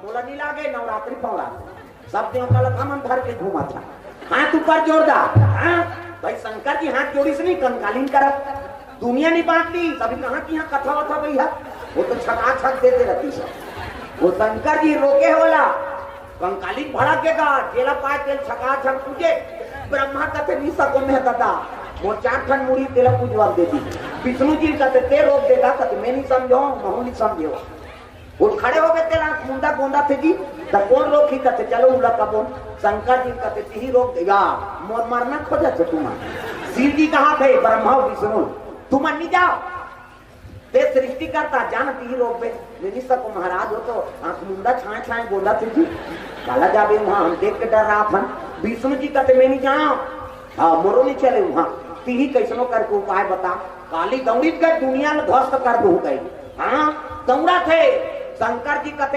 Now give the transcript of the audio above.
बोला नहीं लागे नवरात्रि पौड़ा सब देव का मन धर के घूमा था हाथ ऊपर जोरदार। हाँ भाई शंकर जी हाथ जोड़ी से नहीं कंकालीन करत दुनिया नहीं बांटती सभी कहाँ की यहाँ कथा वथा भैया वो तो छका छक देते रहती सब वो शंकर जी रोके होला कंकालीन भड़केगा केला पाए तेल छका छक पूजे ब्रह्मा कहते नहीं सको में दादा वो 4 ठन मुड़ी तेला पूजवा देती विष्णु जी कहते ते रोक देगा कहते मैं नहीं समझो महू नहीं समझो वो खड़े हो गए तेरा मुंडा गोंदा थे जी तो कौन रोकी कहते चलो उला कबो शंकर जी कहते ती रोक देगा मोर मरना खोजा थे तुम्हारा शिव जी कहा थे ब्रह्मा विष्णु तुम नहीं जाओ ते सृष्टि करता जानती ही रोक बे नहीं सको महाराज हो तो आंख मुंडा छाए छाए गोंदा थे जी काला जाबे वहां हम देख के डर रहा था विष्णु जी कहते मैं नहीं जाऊं हाँ मोरो नहीं चले वहां ती कैसनो करके उपाय बता काली दौड़ी गए दुनिया में ध्वस्त कर दू गई हाँ दौड़ा थे शंकर जी कहते